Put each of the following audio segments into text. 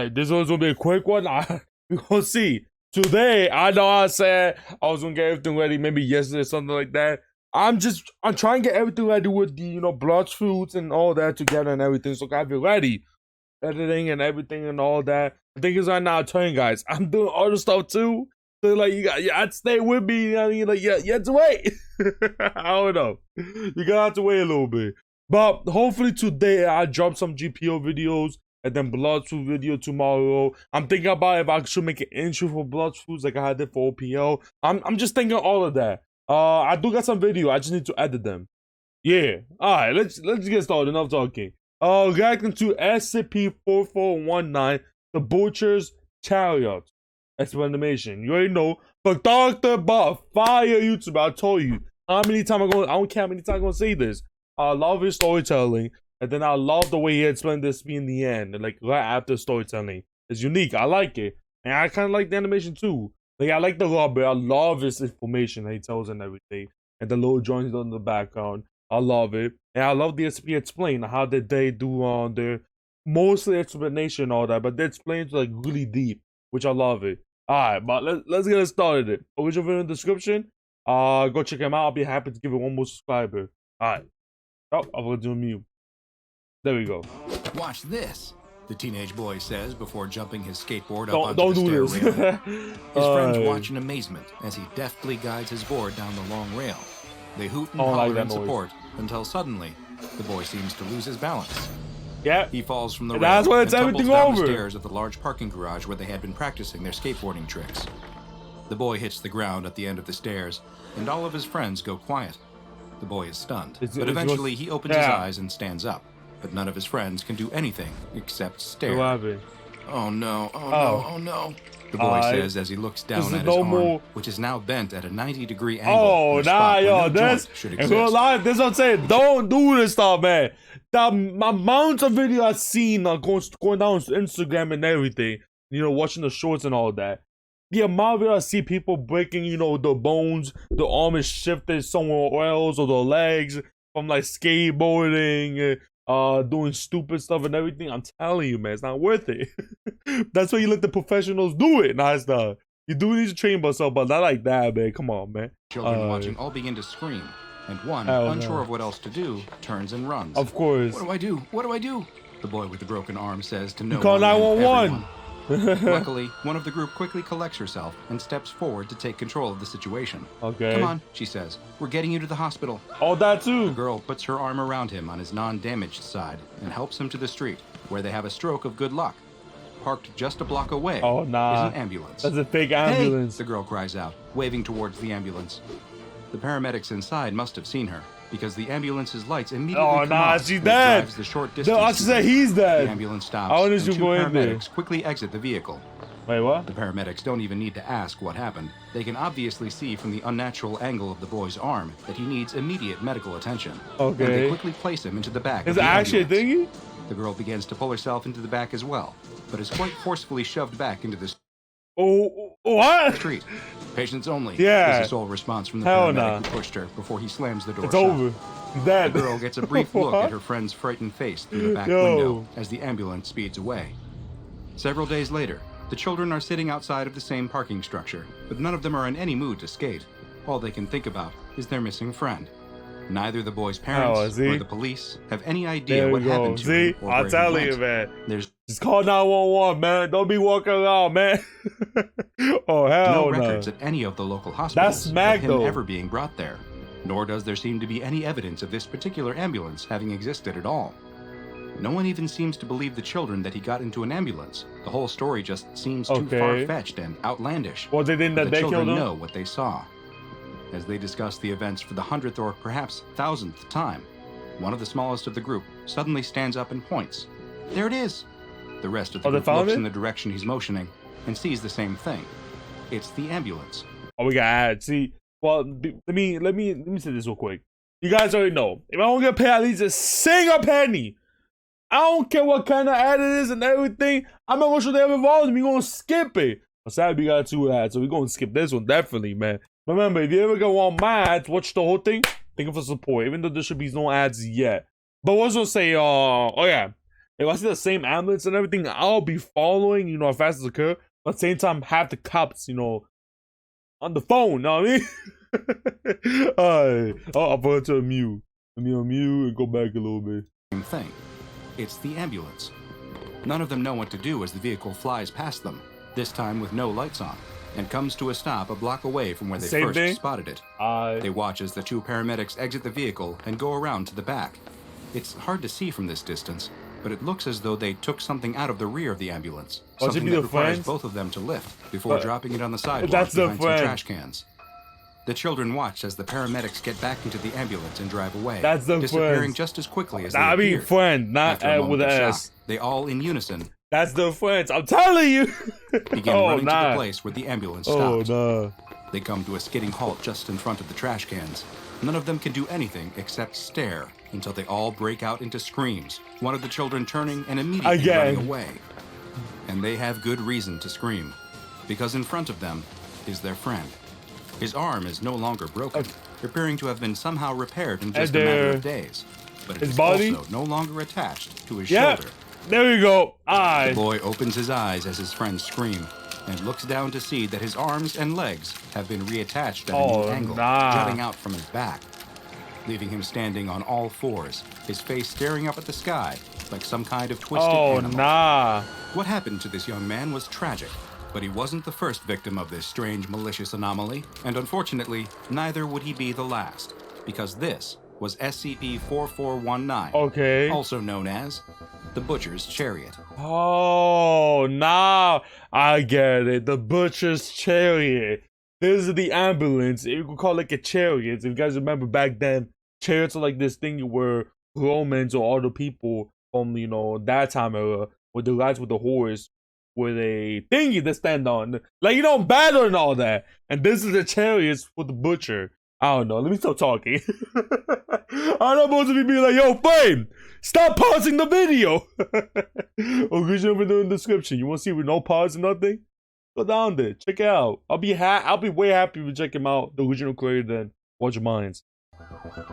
Alright, this one's gonna be a quick one. We're gonna see. Today, I know I said I was gonna get everything ready maybe yesterday or something like that. I'm trying to get everything ready with the, blood fruits and all that together and everything. So I have it ready. Editing and everything and all that. The thing is right now, I'm telling you guys, I'm doing other stuff too. So like you gotta stay with me. You know what I mean? Like you have to wait. I don't know. You gotta have to wait a little bit. But hopefully today I drop some GPO videos and then blood fruit video tomorrow. I'm thinking about if I should make an intro for blood fruits like I did for OPL. I'm just thinking all of that. I do got some video. I just need to edit them. Yeah. All right. Let's get started. Enough talking. Reacting to SCP-4419, the Butcher's Chariot. Explanation. You already know. But Dr. Buff, fire YouTuber. I told you. How many times I don't care how many times I'm gonna say this. I love his storytelling. And then I love the way he explained this in the end. And like right after storytelling. It's unique. I like it. And I kinda like the animation too. Like I like the rubber. I love his information that he tells and everything. And the little drawings on the background. I love it. And I love the SCP explain how did they do on their mostly explanation and all that. But they explain like really deep. Which I love it. Alright, but let's get started. Original video in the description. Go check him out. I'll be happy to give it one more subscriber. Alright. Oh, I'm gonna do mute. There we go. Watch this, the teenage boy says before jumping his skateboard up Don't onto the do stair this. railing. His friends watch in amazement as he deftly guides his board down the long rail. They hoot and holler in support until suddenly the boy seems to lose his balance. Yeah, he falls from the rail that's when it's and tumbles everything down over. the stairs of the large parking garage where they had been practicing their skateboarding tricks. The boy hits the ground at the end of the stairs, and all of his friends go quiet. The boy is stunned, but eventually he opens his eyes and stands up. But none of his friends can do anything except stare. Oh no, oh no, oh no. The boy says as he looks down at his arm, which is now bent at a 90-degree angle. Oh, nah, yo, this is what I'm saying. Don't do this stuff, man. The amount of video I've seen going down Instagram and everything, watching the shorts and all that. The amount of video I see people breaking, the bones, the arm is shifted somewhere else, or the legs from like skateboarding, doing stupid stuff and everything. I'm telling you, man, it's not worth it. That's why you let the professionals do it. Nah, it's not. You do need to train yourself, but not like that, man. Come on, man. Children watching all begin to scream, and one, unsure of what else to do, turns and runs. Of course. What do I do? What do I do? The boy with the broken arm says to no one. Call 911. Luckily, one of the group quickly collects herself and steps forward to take control of the situation. Okay. Come on, she says. We're getting you to the hospital. Oh, that too. The girl puts her arm around him on his non-damaged side and helps him to the street, where they have a stroke of good luck. Parked just a block away is an ambulance. That's a fake ambulance. Hey, the girl cries out, waving towards the ambulance. The paramedics inside must have seen her, because the ambulance's lights immediately come on. She's dead. Drives the short distance. No, I said he's dead. The ambulance stops, and two paramedics quickly exit the vehicle. Wait, what? The paramedics don't even need to ask what happened. They can obviously see from the unnatural angle of the boy's arm that he needs immediate medical attention. Okay. And they quickly place him into the back of Is the it actually a thingy? The girl begins to pull herself into the back as well, but is quite forcefully shoved back into the what? street. Patients only. Yeah. Is the sole response from the paramedic who pushed her before he slams the door It's shut. over. Dead. The girl gets a brief look at her friend's frightened face through the back window as the ambulance speeds away. Several days later, the children are sitting outside of the same parking structure, but none of them are in any mood to skate. All they can think about is their missing friend. Neither the boy's parents or the police have any idea what happened to him or I'm telling you, man. Just call 911, man. Don't be walking around, man. Oh, hell no. No records at any of the local hospitals of him ever being brought there. Nor does there seem to be any evidence of this particular ambulance having existed at all. No one even seems to believe the children that he got into an ambulance. The whole story just seems too far-fetched and outlandish. Well, they didn't that they killed him? The children know what they saw. As they discuss the events for the 100th or perhaps 1000th time, one of the smallest of the group suddenly stands up and points. There it is! The rest of the group looks in the direction he's motioning and sees the same thing. It's the ambulance. Oh, we got ads. See, well, let me say this real quick. You guys already know, if I don't get paid at least a single penny, I don't care what kind of ad it is and everything, I'm not gonna show they have involved. We're gonna skip it. But sadly, we got 2 ads, so we're gonna skip this one definitely, man. Remember, if you ever go on my ads, watch the whole thing. Thank you for support, even though there should be no ads yet. But what's gonna say, oh yeah, if I see the same ambulance and everything, I'll be following, you know, as fast as I could. But at the same time, have the cops, you know, on the phone. You know what I mean? Alright, I'll put it to a mute, and go back a little bit. Same thing. It's the ambulance. None of them know what to do as the vehicle flies past them, this time with no lights on, and comes to a stop a block away from where they first spotted it. They watch as the two paramedics exit the vehicle and go around to the back. It's hard to see from this distance, but it looks as though they took something out of the rear of the ambulance, something that requires both of them to lift before dropping it on the sidewalk behind some trash cans. The children watch as the paramedics get back into the ambulance and drive away, disappearing just as quickly as they appeared. I mean friend, not with an S. They all in unison. That's the friends, I'm telling you. Begin running to the place where the ambulance stopped. They come to a skidding halt just in front of the trash cans. None of them can do anything except stare until they all break out into screams, one of the children turning and immediately running away. And they have good reason to scream, because in front of them is their friend. His arm is no longer broken, appearing to have been somehow repaired in just a matter of days. But it is also no longer attached to his shoulder. There you go. The boy opens his eyes as his friends scream, and looks down to see that his arms and legs have been reattached at a new angle, jutting out from his back, leaving him standing on all fours, his face staring up at the sky like some kind of twisted animal. What happened to this young man was tragic, but he wasn't the first victim of this strange, malicious anomaly, and unfortunately, neither would he be the last, because this was SCP-4419, also known as the Butcher's Chariot. Oh, now I get it. The Butcher's Chariot. This is the ambulance. You could call it like a chariot. If you guys remember back then, chariots are like this thing where Romans or other people from, you know, that time era, with the guys with the horse, with a thingy to stand on. Like, you know, battle and all that. And this is the chariots for the butcher. I don't know. Let me stop talking. I'm not supposed to be like, yo, Fame, stop pausing the video. Original video in the description. You want to see with no pause or nothing? Go down there. Check it out. I'll be way happy to check him out, the original creator, than Watch Your Minds.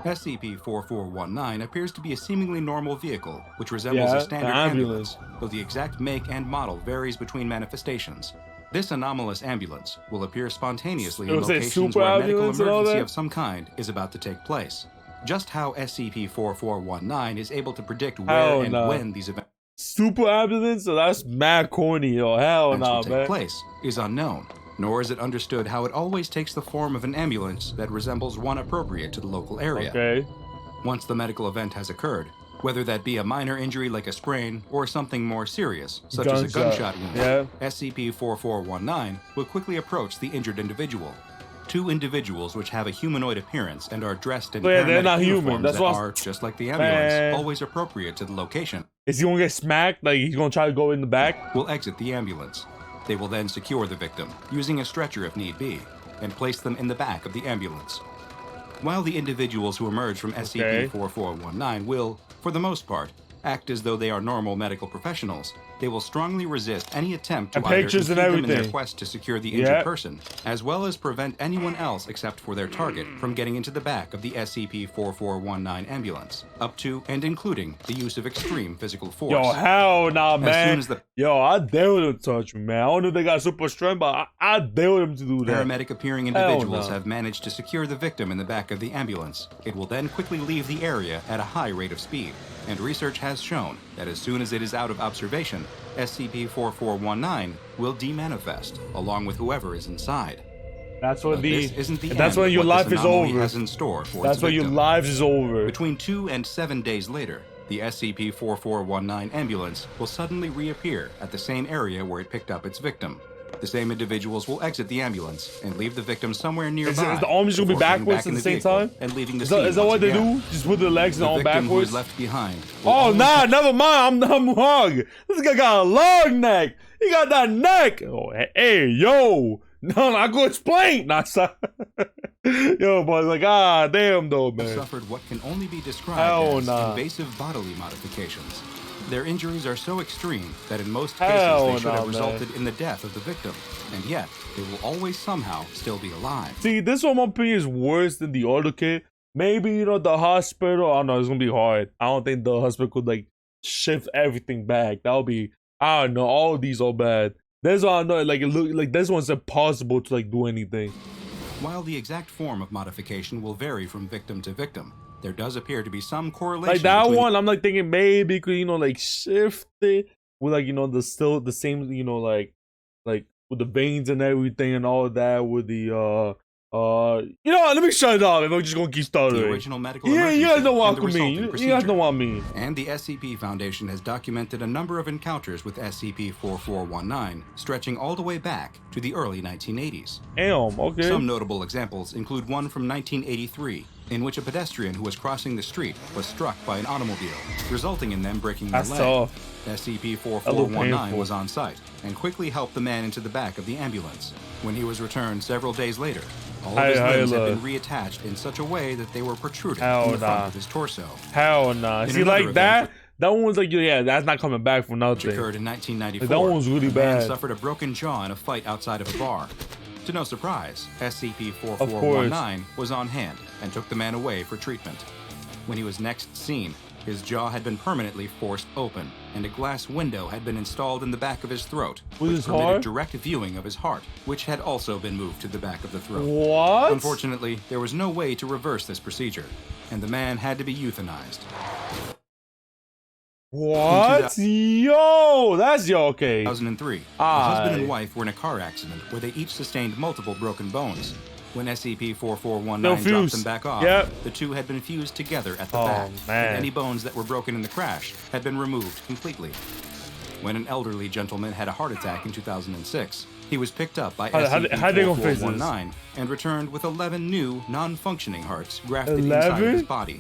SCP-4419 appears to be a seemingly normal vehicle, which resembles a standard ambulance, though the exact make and model varies between manifestations. This anomalous ambulance will appear spontaneously in locations where a medical emergency of some kind is about to take place. Just how SCP-4419 is able to predict where and when these events super ambulance? So that's mad corny, yo. Hell no, man. Take place is unknown, nor is it understood how it always takes the form of an ambulance that resembles one appropriate to the local area. Once the medical event has occurred, whether that be a minor injury like a sprain or something more serious, such as a gunshot wound, SCP-4419 will quickly approach the injured individual. Two individuals which have a humanoid appearance and are dressed in paramedic uniforms that are, just like the ambulance, always appropriate to the location. Is he gonna get smacked? Like he's gonna try to go in the back? Will exit the ambulance. They will then secure the victim, using a stretcher if need be, and place them in the back of the ambulance. While the individuals who emerge from SCP-4419 will, for the most part, act as though they are normal medical professionals, they will strongly resist any attempt to either impede them in their quest to secure the injured person, as well as prevent anyone else except for their target from getting into the back of the SCP-4419 ambulance, up to and including the use of extreme physical force. Yo, hell nah, man. Yo, I dare them to touch me, man. I don't know if they got super strength, but I dare them to do that. Paramedic-appearing individuals have managed to secure the victim in the back of the ambulance. It will then quickly leave the area at a high rate of speed. And research has shown that as soon as it is out of observation, SCP-4419 will demanifest, along with whoever is inside. That's when that's when your life is over. Has in store for that's when your life is over. Between 2 and 7 days later, the SCP-4419 ambulance will suddenly reappear at the same area where it picked up its victim. The same individuals will exit the ambulance and leave the victim somewhere nearby. Is the arms gonna be backwards at the same time? And leaving the is that what they do? Just put the legs on backwards? Who is left behind. Oh, nah, never mind. I'm wrong. This guy got a long neck. He got that neck. Oh, hey, yo. No, I go explain. Nah, yo, boy, like, damn, though, man. Suffered what can only be described as invasive bodily modifications. Their injuries are so extreme that in most cases they should have resulted in the death of the victim, and yet they will always somehow still be alive. See, this one, my opinion, is worse than the other kid. Maybe, you know, the hospital, I don't know, it's gonna be hard. I don't think the hospital could, like, shift everything back. That would be, I don't know, all of these are bad. That's why I know, like, it look like this one's impossible to like do anything. While the exact form of modification will vary from victim to victim, there does appear to be some correlation. Like that one, I'm like thinking maybe could, you know, like shift it with like, you know, the still the same, you know, like with the veins and everything and all of that with the you know, let me shut it off if I'm just gonna keep stuttering. The original medical you guys know what I mean. You guys know what I mean. And the SCP Foundation has documented a number of encounters with SCP-4419, stretching all the way back to the early 1980s. Damn, okay. Some notable examples include one from 1983, in which a pedestrian who was crossing the street was struck by an automobile, resulting in them breaking their leg. Tough. SCP-4419 was on site and quickly helped the man into the back of the ambulance. When he was returned several days later, all of his limbs had been reattached in such a way that they were protruding from the front of his torso. Hell nah. See, like that one was like, yeah, that's not coming back from nothing. Which occurred in 1994. That one was really bad. Man suffered a broken jaw in a fight outside of a bar. To no surprise, SCP-4419 was on hand and took the man away for treatment. When he was next seen, his jaw had been permanently forced open, and a glass window had been installed in the back of his throat, which permitted direct viewing of his heart, which had also been moved to the back of the throat. What? Unfortunately, there was no way to reverse this procedure, and the man had to be euthanized. What? Yo, that's okay. 2003, the husband and wife were in a car accident where they each sustained multiple broken bones. When SCP-4419 dropped them back off, the two had been fused together at the back, and any bones that were broken in the crash had been removed completely. When an elderly gentleman had a heart attack in 2006, he was picked up by SCP-4419 and returned with 11 new, non-functioning hearts grafted inside of his body.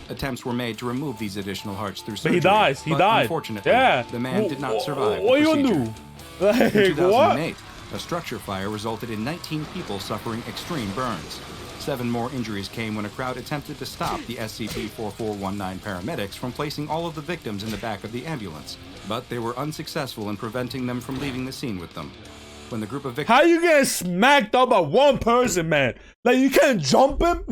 Attempts were made to remove these additional hearts through surgery, but he died. Unfortunately, the man did not survive what the you procedure. do? Like, in 2008, a structure fire resulted in 19 people suffering extreme burns. 7 more injuries came when a crowd attempted to stop the SCP-4419 paramedics from placing all of the victims in the back of the ambulance, but they were unsuccessful in preventing them from leaving the scene with them. When the group of victims— How you getting smacked up by one person, man? Like, you can't jump him?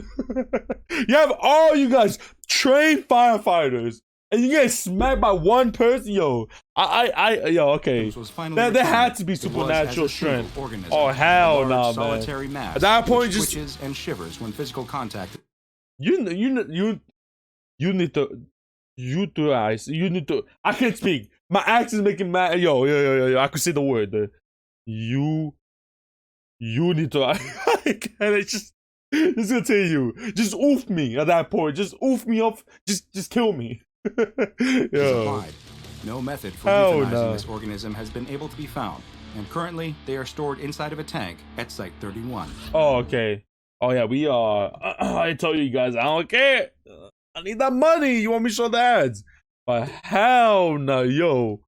You have all you guys trained firefighters, and you get smacked by one person? Yo, yo, okay. There had to be supernatural strength. Oh, hell no, man. At that point, just twitches and shivers when physical contact. You need to utilize. You need to. I can't speak. My accent's making mad. Yo. I could say the word. You need to. I can't. Just gonna tell you. Just oof me at that point. Just oof me up. Just kill me. Yo. No method for euthanizing this organism has been able to be found, and currently they are stored inside of a tank at Site 31. Oh, okay. Oh yeah, we are. I told you guys, I don't care. I need that money. You want me to show the ads? But hell no, yo.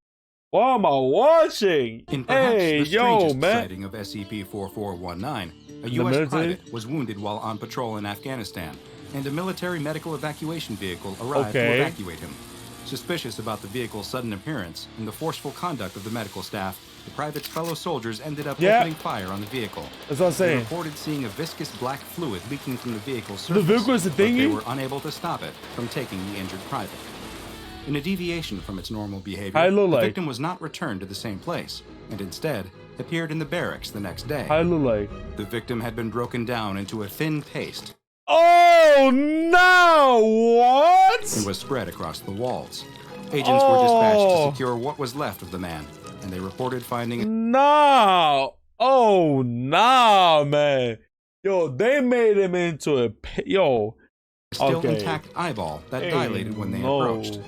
What am I watching? In perhaps the strangest sighting of SCP-4419, a U.S. private was wounded while on patrol in Afghanistan, and a military medical evacuation vehicle arrived to evacuate him. Suspicious about the vehicle's sudden appearance and the forceful conduct of the medical staff, the private's fellow soldiers ended up opening fire on the vehicle. That's what I'm saying. They reported seeing a viscous black fluid leaking from the vehicle's surface, the vehicle is but they were unable to stop it from taking the injured private. In a deviation from its normal behavior, the victim was not returned to the same place, and instead appeared in the barracks the next day. The victim had been broken down into a thin paste. Oh no! What? And was spread across the walls. Agents were dispatched to secure what was left of the man, and they reported finding— No! Oh no, man! Yo, they made him into a still intact eyeball that dilated when they approached.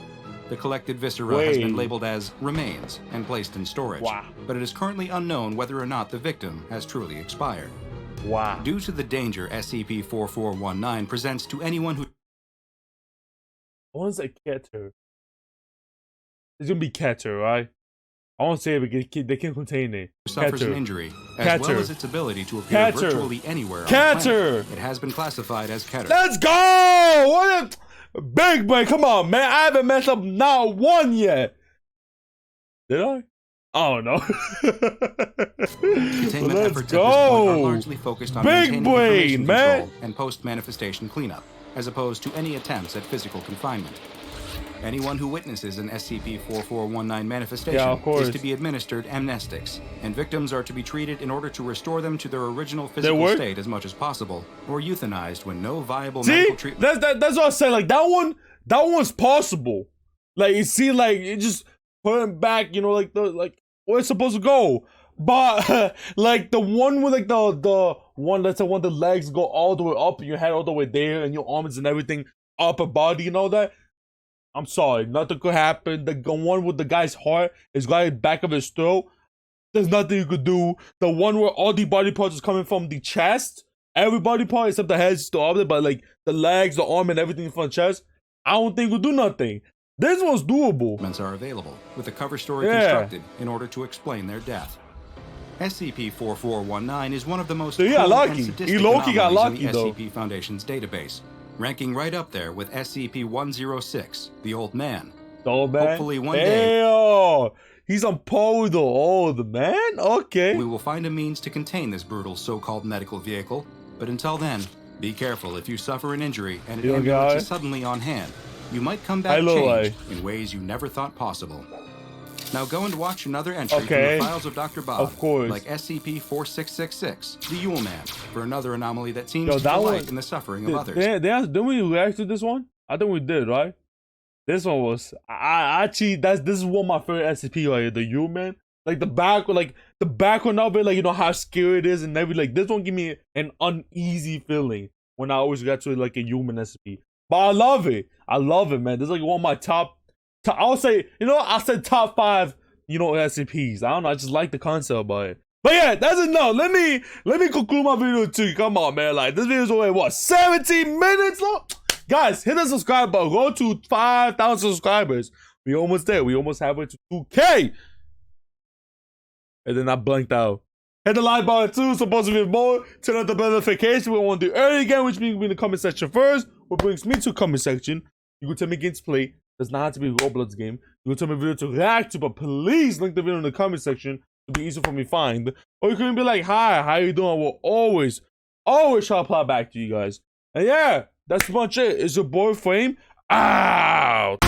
The collected viscera has been labeled as remains and placed in storage, but it is currently unknown whether or not the victim has truly expired. Due to the danger SCP-4419 presents to anyone who— What's a Keter? It's gonna be Keter, right? I won't say it, they can't contain it. Suffers an injury, as well as its ability to appear virtually anywhere on the planet. It has been classified as Keter. Let's go! What a big boy! Come on, man! I haven't messed up not one yet. Did I? Oh no. Containment efforts at this point are largely focused on maintaining information control and post-manifestation cleanup, as opposed to any attempts at physical confinement. Anyone who witnesses an SCP-4419 manifestation is to be administered amnestics, and victims are to be treated in order to restore them to their original physical state as much as possible, or euthanized when no viable medical treatment. That's what I said. Like that one's possible. Like you see, like it just put him back. You know, like where it's supposed to go. But like the one with like the one that's the one the legs go all the way up and your head all the way there and your arms and everything upper body and all that. I'm sorry, nothing could happen. The one with the guy's heart is right back of his throat. There's nothing you could do. The one where all the body parts is coming from the chest, every body part except the head is still up there, but like the legs, the arm, and everything from the chest, I don't think will do nothing. This one's doable. Are available with a cover story constructed in order to explain their death. SCP-4419 is one of the most he got lucky. He low-key got lucky though. SCP Foundation's database, ranking right up there with SCP-106, the Old Man. The Old Man? Hopefully one day... He's on par with the Old Man? Okay. We will find a means to contain this brutal so-called medical vehicle, but until then, be careful if you suffer an injury and an ambulance is suddenly on hand. You might come back changed in ways you never thought possible. Now go and watch another entry from the files of Dr. Bob, like SCP-4666, the Yule Man, for another anomaly that seems to delight in the suffering of others. Didn't we react to this one? I think we did, right? This one was, I actually, this is one of my favorite SCP right here, the Yule Man. Like the background of it, like, you know, how scary it is and everything. Like this one give me an uneasy feeling when I always get to like a human SCP. But I love it, man. This is like one of my top I'll say, you know, I said top 5, you know, SCPs. I don't know, I just like the concept about it. But yeah, that's enough. Let me conclude my video too. Come on, man. Like this video is only what, 17 minutes long? Guys, hit the subscribe button. Go to 5,000 subscribers. We almost there. We almost halfway to 2K. And then I blanked out. Hit the like button too. Supposed to be more. Turn on the bell notification. We want to do early again, which means we're in the comment section first. What brings me to the comment section. You can tell me games play. Does not have to be a Roblox game. You can tell me a video to react to, but please link the video in the comment section to be easy for me to find. Or you can be like, hi, how you doing? I will always try to reply back to you guys. And yeah, that's pretty much it. It's your boy Frame out.